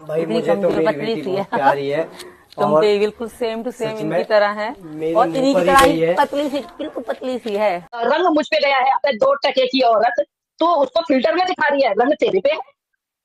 भाई इतनी मुझे तो कमजोर मेरी पतली बेटी सी बहुत है। प्यारी है। तुम और तो बिल्कुल सेम टू सेम सच इनकी में तरह है। मेरे और मुंह इन्हीं की पर ही तरह गई ही है। पतली सी, बिल्कुल पतली सी है। रंग मुझ पे गया है अपने 2 टके की औरत, तो उसको फिल्टर में दिखा रही है, रंग तेरे पे है।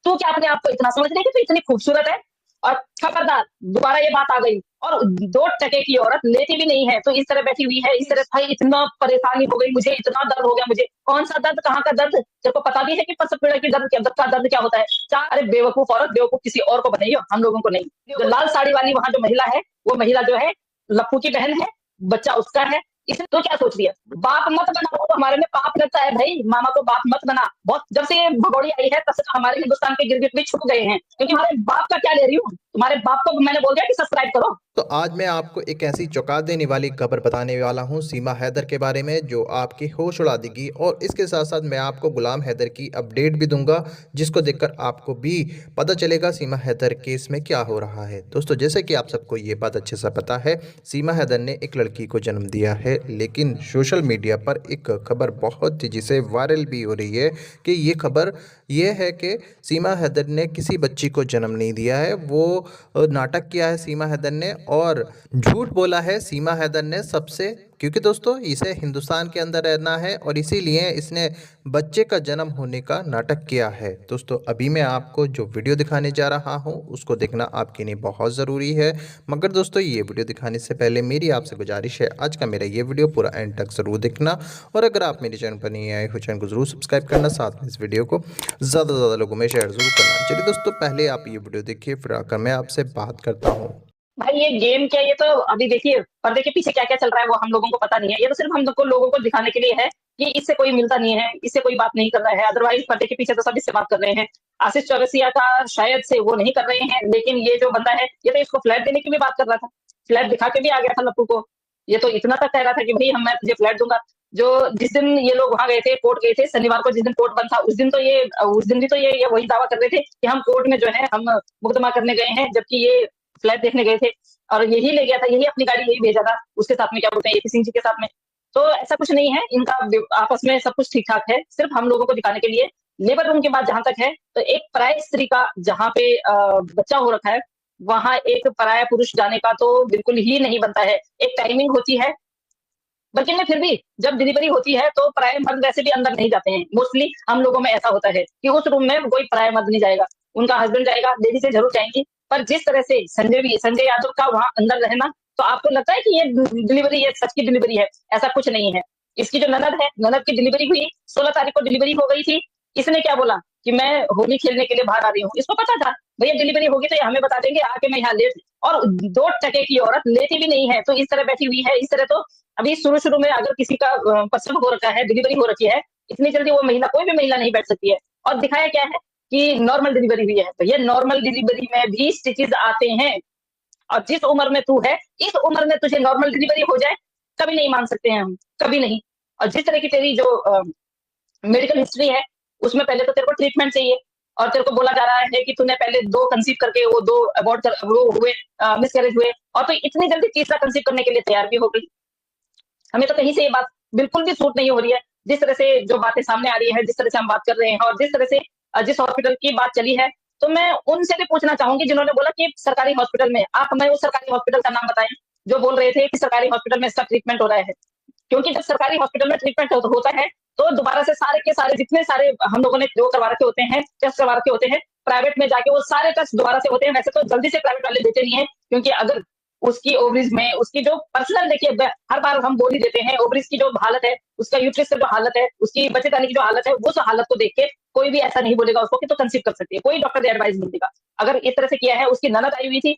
तू क्या अपने आप को इतना समझ रही है कि तू इतनी खूबसूरत है? और खबरदार दोबारा ये बात आ गई, और 2 टके की औरत लेती भी नहीं है तो इस तरह बैठी हुई है, इस तरह। भाई इतना परेशानी हो गई मुझे, इतना दर्द हो गया मुझे। कौन सा दर्द, कहाँ का दर्द? तेरे को पता भी है कि प्रसव पीड़ा की दर्द क्या होता है? अरे बेवकूफ औरत, बेवकूफ किसी और को बनाइयो, हम लोगों को नहीं। जो लाल साड़ी वाली वहां जो महिला है, वो महिला जो है लप्पू की बहन है, बच्चा उसका है। इसने तो क्या सोच लिया? बाप मत बना, वो हमारे में पाप लगता है भाई। मामा को बाप मत बना। बहुत जब से ये भगोड़ी आई है तब से तो हमारे हिंदुस्तान के गिरगिट भी छुप गए हैं, क्योंकि हमारे बाप का क्या ले रही हूँ? तुम्हारे बाप को मैंने बोल दिया कि सब्सक्राइब करो। तो आज मैं आपको एक ऐसी चौंका देने वाली खबर बताने वाला हूं सीमा हैदर के बारे में, जो आपकी होश उड़ा देगी। और इसके साथ साथ मैं आपको गुलाम हैदर की अपडेट भी दूंगा, जिसको देखकर आपको भी पता चलेगा सीमा हैदर केस में क्या हो रहा है। दोस्तों, जैसे कि आप सबको ये बात अच्छे से पता है, सीमा हैदर ने एक लड़की को जन्म दिया है, लेकिन सोशल मीडिया पर एक खबर बहुत तेज़ी से वायरल भी हो रही है कि ये खबर ये है कि सीमा हैदर ने किसी बच्ची को जन्म नहीं दिया है। वो नाटक किया है सीमा हैदर ने, और झूठ बोला है सीमा हैदर ने सबसे, क्योंकि दोस्तों इसे हिंदुस्तान के अंदर रहना है और इसीलिए इसने बच्चे का जन्म होने का नाटक किया है। दोस्तों, अभी मैं आपको जो वीडियो दिखाने जा रहा हूं उसको देखना आपके लिए बहुत ज़रूरी है। मगर दोस्तों, ये वीडियो दिखाने से पहले मेरी आपसे गुजारिश है, आज का मेरा ये वीडियो पूरा एंड तक ज़रूर देखना। और अगर आप मेरे चैनल पर नहीं आए हो, चैनल को ज़रूर सब्सक्राइब करना, साथ में इस वीडियो को ज़्यादा से ज़्यादा लोगों में शेयर ज़रूर करना। चलिए दोस्तों, पहले आप ये वीडियो देखिए, फिर आकर मैं आपसे बात करता हूँ। भाई ये गेम क्या, ये तो अभी देखिए पर्दे के पीछे क्या क्या चल रहा है वो हम लोगों को पता नहीं है। ये तो सिर्फ हम लोगों को दिखाने के लिए है कि इससे कोई मिलता नहीं है, इससे कोई बात नहीं कर रहा है। अदरवाइज पर्दे के पीछे तो सब इससे बात कर रहे हैं। आशीष चौरसिया का शायद से वो नहीं कर रहे हैं, लेकिन ये जो बंदा है ये तो इसको फ्लैट देने की भी बात कर रहा था। फ्लैट दिखा के भी आ गया था लप्पू को। ये तो इतना तक कह रहा था कि भाई मैं तुझे फ्लैट दूंगा। जो जिस दिन ये लोग वहां गए थे, कोर्ट गए थे शनिवार को, जिस दिन कोर्ट बंद था, उस दिन भी तो ये वही दावा कर रहे थे कि हम कोर्ट में जो है हम मुकदमा करने गए हैं, जबकि ये फ्लैट देखने गए थे। और यही ले गया था, यही अपनी गाड़ी यही भेजा था उसके साथ में, क्या बोलते हैं, एपी सिंह जी के साथ में। तो ऐसा कुछ नहीं है, इनका आपस में सब कुछ ठीक ठाक है, सिर्फ हम लोगों को दिखाने के लिए। लेबर रूम की बात जहां तक है, तो एक पराय स्त्री का जहां पे बच्चा हो रखा है, वहां एक पराया पुरुष जाने का तो बिल्कुल ही नहीं बनता है। एक टाइमिंग होती है, बल्कि मैं फिर भी जब डिलीवरी होती है तो पराये मर्द वैसे भी अंदर नहीं जाते हैं। मोस्टली हम लोगों में ऐसा होता है कि उस रूम में कोई पराया मर्द नहीं जाएगा, उनका हस्बैंड जाएगा, लेडी से जरूर जाएंगी। पर जिस तरह से संजय यादव का वहां अंदर रहना, तो आपको लगता है कि ये डिलीवरी, ये सच की डिलीवरी है? ऐसा कुछ नहीं है। इसकी जो ननद है, ननद की डिलीवरी हुई 16 तारीख को, डिलीवरी हो गई थी। इसने क्या बोला कि मैं होली खेलने के लिए बाहर आ रही हूँ। इसको पता था भैया डिलीवरी होगी तो ये हमें बता देंगे आके मैं यहाँ लेट। और 2 टके की औरत लेती भी नहीं है तो इस तरह बैठी हुई है, इस तरह। तो अभी शुरू में अगर किसी का प्रसव हो रखा है, डिलीवरी हो रखी है, इतनी जल्दी वो महिला, कोई भी महिला नहीं बैठ सकती है। और दिखाया क्या है कि नॉर्मल डिलीवरी हुई है। तो ये नॉर्मल डिलीवरी में भी स्टिचेस आते हैं, और जिस उम्र में तू है, इस उम्र में तुझे नॉर्मल डिलीवरी हो जाए, कभी नहीं मान सकते हैं हम, कभी नहीं। और जिस तरह की तेरी जो मेडिकल हिस्ट्री है, उसमें पहले तो तेरे को ट्रीटमेंट चाहिए, और तेरे को बोला जा रहा है कि तूने पहले 2 कंसीव करके वो 2 अबॉर्ट कर, वो हुए, मिसकैरेज हुए, और तो इतनी जल्दी तीसरा कंसीव करने के लिए तैयार भी हो गई। हमें तो कहीं से ये बात बिल्कुल भी सूट नहीं हो रही है। जिस तरह से जो बातें सामने आ रही है, जिस तरह से हम बात कर रहे हैं, और जिस तरह से जिस हॉस्पिटल की बात चली है, तो मैं उनसे भी पूछना चाहूंगी जिन्होंने बोला कि सरकारी हॉस्पिटल में, आप हमें उस सरकारी हॉस्पिटल का नाम बताएं जो बोल रहे थे कि सरकारी हॉस्पिटल में इसका ट्रीटमेंट हो रहा है। क्योंकि जब सरकारी हॉस्पिटल में ट्रीटमेंट होता है, तो दोबारा से सारे के सारे जितने सारे हम लोगों ने जो करवा रखे होते हैं, टेस्ट करवा रखे होते हैं, प्राइवेट में जाके वो सारे टेस्ट दोबारा से होते हैं। वैसे तो जल्दी से प्राइवेट वाले देते नहीं है, क्योंकि अगर उसकी ओवरीज में उसकी जो पर्सनल, देखिए हर बार हम बोल ही देते हैं, ओवरीज की जो हालत है, उसका यूट्रस की जो हालत है, उसकी बच्चे दानी की जो हालत है, उस हालत को देख के कोई भी ऐसा नहीं बोलेगा उसको कि तो कंसीव कर सकती है। कोई डॉक्टर एडवाइस नहीं देगा। अगर इस तरह से किया है, उसकी ननद आई हुई थी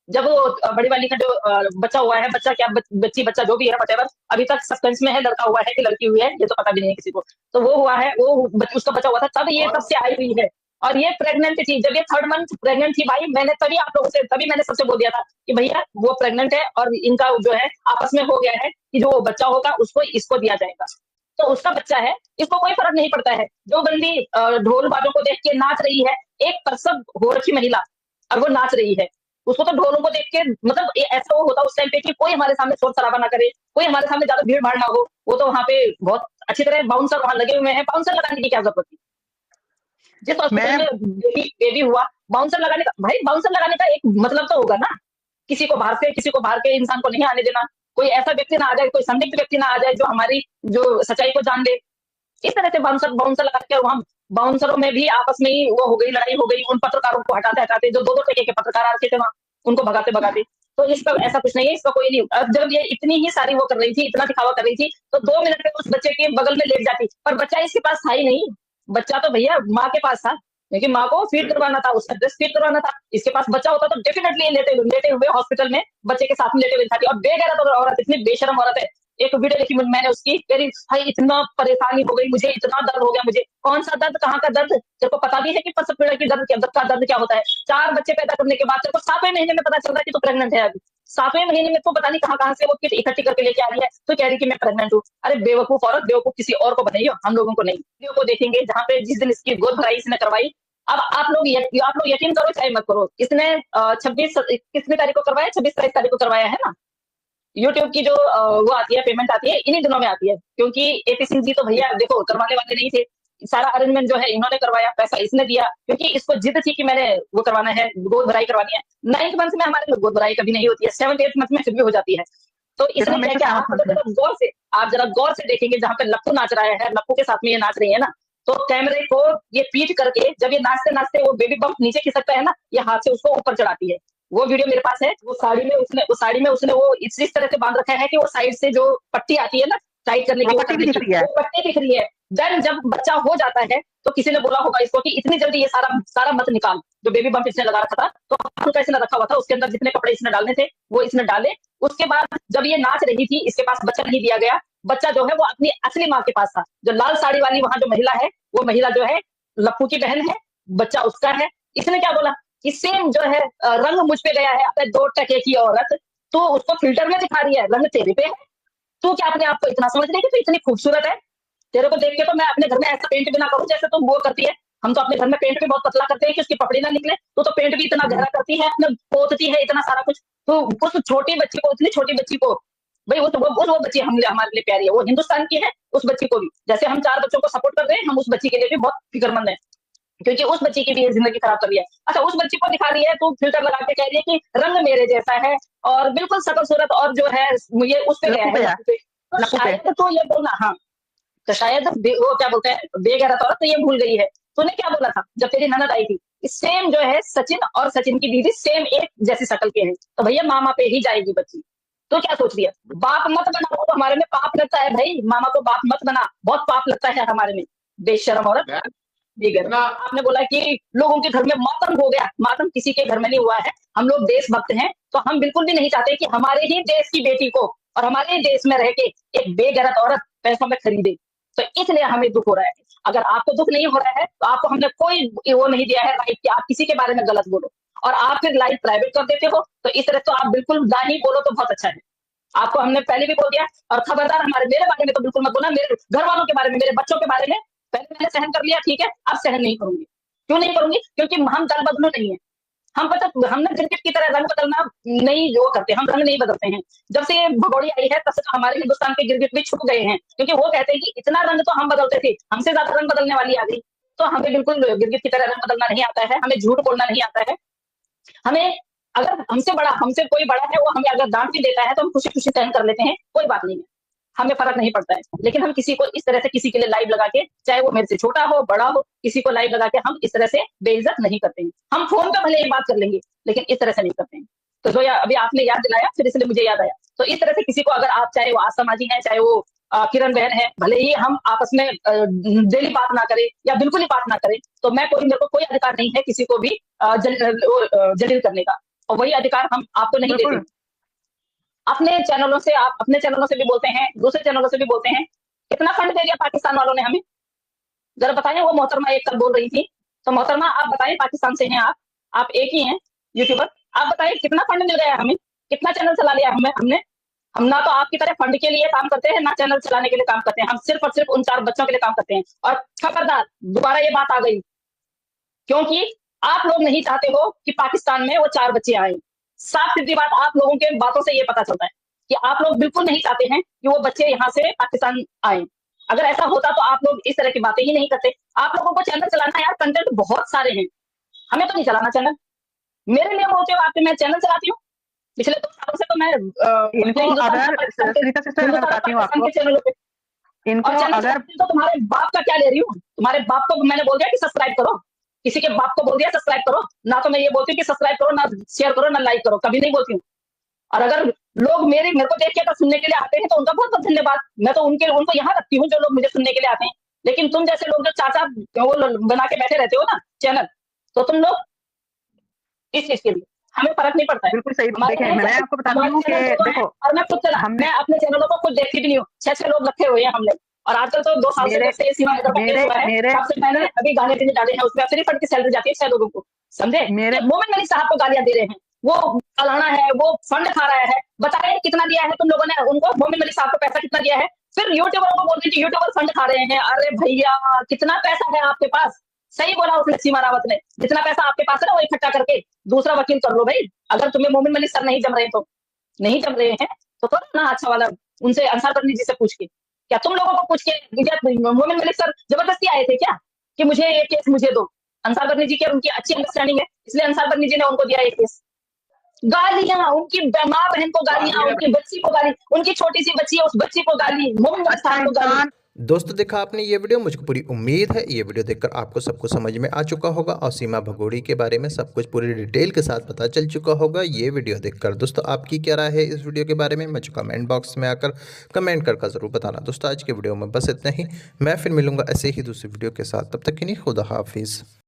जब वो बड़ी वाली का जो बच्चा हुआ है, बच्चा क्या बच्ची बच्चा जो भी है, वटेवर, अभी तक सस्पेंस में है, लड़का हुआ है कि लड़की हुई है ये तो पता भी नहीं है किसी को। तो वो हुआ है, वो उसका बच्चा हुआ था, तब से आई हुई है। और ये प्रेग्नेंट थी, जब ये 3rd मंथ प्रेग्नेंट थी भाई, मैंने तभी आप लोगों से, तभी मैंने सबसे बोल दिया था कि भैया वो प्रेग्नेंट है, और इनका जो है आपस में हो गया है कि जो बच्चा होगा उसको इसको दिया जाएगा। तो उसका बच्चा है, इसको कोई फर्क नहीं पड़ता है। जो बंदी ढोल बाजों को देख के नाच रही है, एक प्रसव हो रखी महिला, और वो नाच रही है, उसको तो ढोलों को देख के मतलब ऐसा वो होता उस टाइम पे कि कोई हमारे सामने शोर शराबा ना करे, कोई हमारे सामने ज्यादा भीड़ भाड़ ना हो। वो तो वहां पे बहुत अच्छी तरह बाउंसर वहां लगे हुए हैं, बाउंसर लगाने की क्या जरूरत थी? जिस हॉस्पिटल में बेबी हुआ, बाउंसर लगाने का, भाई बाउंसर लगाने का एक मतलब तो होगा ना, किसी को बाहर से, किसी को बाहर के इंसान को नहीं आने देना, कोई ऐसा व्यक्ति ना आ जाए, कोई संदिग्ध व्यक्ति ना आ जाए जो हमारी जो सच्चाई को जान ले। इस तरह से बाउंसर बाउंसर लगा के वहां बाउंसरों में भी आपस में ही वो हो गई, लड़ाई हो गई, उन पत्रकारों को हटाते हटाते, जो 2-2 टके के पत्रकार आ रखे थे वहां, उनको भगाते भगाते। तो इसका ऐसा कुछ नहीं है, इसका कोई नहीं। अब जब ये इतनी ही सारी वो कर रही थी, इतना दिखावा कर रही थी, तो 2 मिनट में उस बच्चे के बगल में लेट जाती, पर बच्चा इसके पास था ही नहीं। बच्चा तो भैया माँ के पास था, क्योंकि माँ को फीड करवाना था, उसका ड्रेस फीड करवाना था। इसके पास बच्चा होता तो डेफिनेटली लेटे हुए हॉस्पिटल में बच्चे के साथ में लेटे हुए जाती। और बेगैरत औरत, इतनी बेशरम औरत है। एक वीडियो देखी मैंने उसकी, कह भाई इतना परेशानी हो गई मुझे, इतना दर्द हो गया मुझे। कौन सा दर्द, कहाँ का दर्द? तेरे को पता भी है कि प्रसव पीड़ा की दर्द क्या होता है? 4 बच्चे पैदा करने के बाद तेरे को 7वें महीने में पता चल रहा है कि तू प्रेग्नेंट है। अभी 7वें महीने में तो पता नहीं कहाँ से वो किट इकट्ठी करके लेके आ रही है, तो कह रही कि मैं प्रेग्नेंट हूँ। अरे बेवकूफ औरत, बेवकूफ किसी और को बनाइए, हम लोगों को नहीं। वीडियो को देखेंगे जहाँ पे जिस दिन इसकी गोद भराई इसने करवाई। अब आप लोग यकीन करो चाहे मत करो, इसने 26 कितनी तारीख को करवाया, 26-23 तारीख को करवाया है ना। यूट्यूब की जो वो आती है, पेमेंट आती है, इन्हीं दिनों में आती है, क्योंकि एपी सिंह जी तो भैया देखो करवाने वाले नहीं थे। सारा अरेंजमेंट जो है इन्होंने करवाया, पैसा इसने दिया, क्योंकि इसको जिद थी कि मैंने वो करवाना है, गोद भराई करवानी है। 9th मंथ में हमारे में गोद भराई कभी नहीं होती है, 7th-8th मंथ में फिर भी हो जाती है। तो इसने क्या किया, आप जरा गौर से देखेंगे, जहाँ पे लप्पू नाच रहा है, लप्पू के साथ में ये नाच रही है ना, तो कैमरे को ये पीट करके जब ये नाचते नाचते वो बेबी बम्प नीचे खिसकता है ना, ये हाथ से उसको ऊपर चढ़ाती है। वो वीडियो मेरे पास है। वो साड़ी में उसने वो इस तरह से बांध रखा है कि वो साइड से जो पट्टी आती है ना टाइट करने की, वो पट्टी दिख रही है। देन जब बच्चा हो जाता है तो किसी ने बोला होगा इसको कि इतनी जल्दी ये सारा मत निकाल, जो बेबी बम्प इसने लगा रखा था। तो हाथ कैसे रखा हुआ था, उसके अंदर जितने कपड़े इसने डालने थे वो इसने डाले। उसके बाद जब ये नाच रही थी, इसके पास बच्चा नहीं दिया गया। बच्चा जो है वो अपनी असली माँ के पास था। जो लाल साड़ी वाली वहां जो महिला है, वो महिला जो है लप्पू की बहन है, बच्चा उसका है। इसने क्या बोला कि सेम जो है रंग मुझ पे गया है, अपने 2 टके की औरत, तो उसको फिल्टर में दिखा रही है, रंग तेरे पे है। तू क्या अपने आप को इतना समझ रही है कि तू इतनी खूबसूरत है? तेरे को देख के तो मैं अपने घर में ऐसा पेंट भी ना करूं जैसे तुम वो करती है। हम तो अपने घर में पेंट भी बहुत पतला करते हैं कि उसकी पपड़ी ना निकले, तो पेंट भी इतना गहरा करती है, अपने पोतती है इतना सारा कुछ। तो उस छोटी बच्ची को, इतनी छोटी बच्ची को, भाई वो बच्ची हमारे लिए प्यारी है, वो हिंदुस्तान की है। उस बच्ची को भी जैसे हम 4 बच्चों को सपोर्ट कर रहे हैं, हम उस बच्ची के लिए भी बहुत फिक्रमंद है, क्योंकि उस बच्ची की भी जिंदगी खराब कर लिया है। अच्छा, उस बच्ची को दिखा रही है, तो फिल्टर लगा के कह रही है कि रंग मेरे जैसा है और बिल्कुल शकल सूरत, और जो है ये उस पे गया है। तो शायद तो ये बोलना, हाँ, तो शायद वो क्या बोलते हैं बेगैरत औरत, तो ये भूल गई है। तूने क्या बोला था जब तेरी ननद आई थी? सेम जो है सचिन और सचिन की दीदी सेम एक जैसी शक्ल के हैं, तो भैया मामा पे ही जाएगी बच्ची। तो क्या सोच लिया? बाप मत बना, वो तो हमारे में पाप लगता है भाई, मामा को बाप मत बना, बहुत पाप लगता है हमारे में। बेशरम औरत। आपने बोला कि लोगों के घर में मातम हो गया, मातम किसी के घर में नहीं हुआ है। हम लोग देशभक्त हैं, तो हम बिल्कुल भी नहीं चाहते कि हमारे ही देश की बेटी को और हमारे ही देश में रह के एक बेगैरत औरत पैसों में खरीदे। तो इसलिए हमें दुख हो रहा है। अगर आपको दुख नहीं हो रहा है तो आपको हमने कोई वो नहीं दिया है राइट कि आप किसी के बारे में गलत बोलो, और आप फिर लाइव प्राइवेट कर देते हो। तो इस तरह तो आप बिल्कुल ना ही बोलो तो बहुत अच्छा है। आपको हमने पहले भी बोल दिया, और खबरदार मेरे बारे में तो बिल्कुल मत बोलना, मेरे घर वालों के बारे में, मेरे बच्चों के बारे में। पहले मैंने सहन कर लिया, ठीक है, अब सहन नहीं करूंगी। क्यों नहीं करूंगी? क्योंकि हम दल बदलू नहीं है। हम पता, हमने गिरगिट की तरह रंग बदलना नहीं वो करते, हम रंग नहीं बदलते हैं। जब से भगोड़ी आई है तब से हमारे हिंदुस्तान के गिरगिट भी छुप गए हैं, क्योंकि वो कहते हैं कि इतना रंग तो हम बदलते थे, हमसे ज्यादा रंग बदलने वाली आ गई। तो हमें बिल्कुल गिरगिट की तरह रंग बदलना नहीं आता है, हमें झूठ बोलना नहीं आता है। हमें अगर हमसे कोई बड़ा है, वो हमें अगर डांट भी देता है तो हम खुशी खुशी सहन कर लेते हैं, कोई बात नहीं है, हमें फर्क नहीं पड़ता है। लेकिन हम किसी को इस तरह से किसी के लिए लाइव लगा के, चाहे वो मेरे से छोटा हो बड़ा हो, किसी को लाइव लगा के हम इस तरह से बेइज्जत नहीं करते हैं। हम फोन पे भले एक बात कर लेंगे, लेकिन इस तरह से नहीं करते हैं। तो जो अभी आपने याद दिलाया, फिर इसलिए मुझे याद आया। तो इस तरह से किसी को अगर आप, चाहे वो आसमाजी है, चाहे वो किरण बहन है, भले ही हम आपस में डेली बात ना करें या बिल्कुल ही बात ना करें, तो मेरे को कोई अधिकार नहीं है किसी को भी जलील करने का, और वही अधिकार हम आपको नहीं देते। अपने चैनलों से भी बोलते हैं, दूसरे चैनलों से भी बोलते हैं। कितना फंड दे दिया पाकिस्तान वालों ने हमें, जरा बताएं। वो मोहतरमा एक कल बोल रही थी, तो मोहतरमा आप बताएं, पाकिस्तान से हैं आप एक ही हैं यूट्यूबर, आप बताएं कितना फंड मिल गया हमें, कितना चैनल चला लिया हमने। हम ना तो आपकी तरह फंड के लिए काम करते हैं, ना चैनल चलाने के लिए काम करते हैं। हम सिर्फ और सिर्फ उन 4 बच्चों के लिए काम करते हैं। और खबरदार दोबारा ये बात आ गई, क्योंकि आप लोग नहीं चाहते हो कि पाकिस्तान में वो 4 बच्चे आए। साफ सीधी बात, आप लोगों के बातों से ये पता चलता है कि आप लोग बिल्कुल नहीं चाहते हैं कि वो बच्चे यहाँ से पाकिस्तान आए। अगर ऐसा होता तो आप लोग इस तरह की बातें ही नहीं करते। आप लोगों को चैनल चलाना है यार, कंटेंट बहुत सारे हैं, हमें तो नहीं चलाना चैनल। मेरे लिए बोलते हो आपके, मैं चैनल चलाती हूँ। पिछले 2 सालों से तो मैं इनको अगर सरिता सिस्टर मैं बताती हूँ आपको, चैनलों पे इनको और चैनल अगर चलाती हूँ तो तुम्हारे बाप का क्या ले रही हूँ? तुम्हारे बाप को मैंने बोल दिया कि सब्सक्राइब करो, किसी के बाप को बोल दिया सब्सक्राइब करो ना, तो मैं ये बोलती हूँ कि सब्सक्राइब करो ना, शेयर करो ना, लाइक करो, कभी नहीं बोलती हूँ। और अगर लोग मेरे को देख के अगर सुनने के लिए आते हैं तो उनका बहुत बहुत धन्यवाद। मैं तो उनको यहाँ रखती हूँ जो लोग मुझे सुनने के लिए आते हैं। लेकिन तुम जैसे लोग जो चाचा वो बना के बैठे रहते हो ना चैनल, तो तुम लोग इस चीज के लिए हमें फर्क नहीं पड़ता है। बिल्कुल सही। हमारे देखिए मैं आपको बताती हमारे हूँ कि चैनल दोनों हैं, देखो और मैं खुद चला, हमने मैं अपने चैनलों को खुद देखती भी नहीं हूँ। 6 लोग रखे हुए हैं हमने, और आजकल तो 2 साल से मेरे जब से सीमा हैदर का केस हुआ है, मेरे तब से मैंने अभी गाने भी नहीं डाले हैं उसमें, सिर्फ फंड की सैलरी जाती है 6 लोगों को, समझे? मेरे ये मोमिन मलिक साहब को गालियां दे रहे हैं, वो फलाना है, वो फंड खा रहा है। बताइए कितना दिया है तुम लोगों ने उनको? मोमिन मलिक साहब को पैसा कितना दिया है? फिर यूट्यूबरों को बोलते हैं कि यूट्यूबर फंड खा रहे हैं। अरे भैया कितना पैसा है आपके पास? सही बोला उसने, सीमा रावत ने, जितना पैसा आपके पास है ना वो इकट्ठा करके दूसरा वकील कर लो भाई। अगर तुम्हें मोमिन मलिक सर नहीं जम रहे तो नहीं जम रहे हैं तो ना अच्छा वाला उनसे अंसार बर्नी जी से पूछ के, क्या तुम लोगों को पूछ के मोमिन मलिक सर जबरदस्ती आए थे क्या कि मुझे ये केस मुझे दो? अंसार बर्नी जी की उनकी अच्छी अंडरस्टैंडिंग है, इसलिए अंसार बर्नी जी ने उनको दिया ये केस। गालियां, उनकी माँ बहन को गालियां, उनकी बच्ची को गाली, उनकी छोटी सी बच्ची है उस बच्ची को गाली, मोमिन मलिक अच्छा साहब को गाली। इंसान दोस्तों देखा आपने ये वीडियो, मुझको पूरी उम्मीद है ये वीडियो देखकर आपको सब कुछ समझ में आ चुका होगा और सीमा भगोड़ी के बारे में सब कुछ पूरी डिटेल के साथ पता चल चुका होगा ये वीडियो देखकर। दोस्तों आपकी क्या राय है इस वीडियो के बारे में मुझे कमेंट बॉक्स में आकर कमेंट कर ज़रूर बताना। दोस्तों आज के वीडियो में बस इतना ही, मैं फिर मिलूंगा ऐसे ही दूसरी वीडियो के साथ, तब तक के लिए खुदा हाफिज़।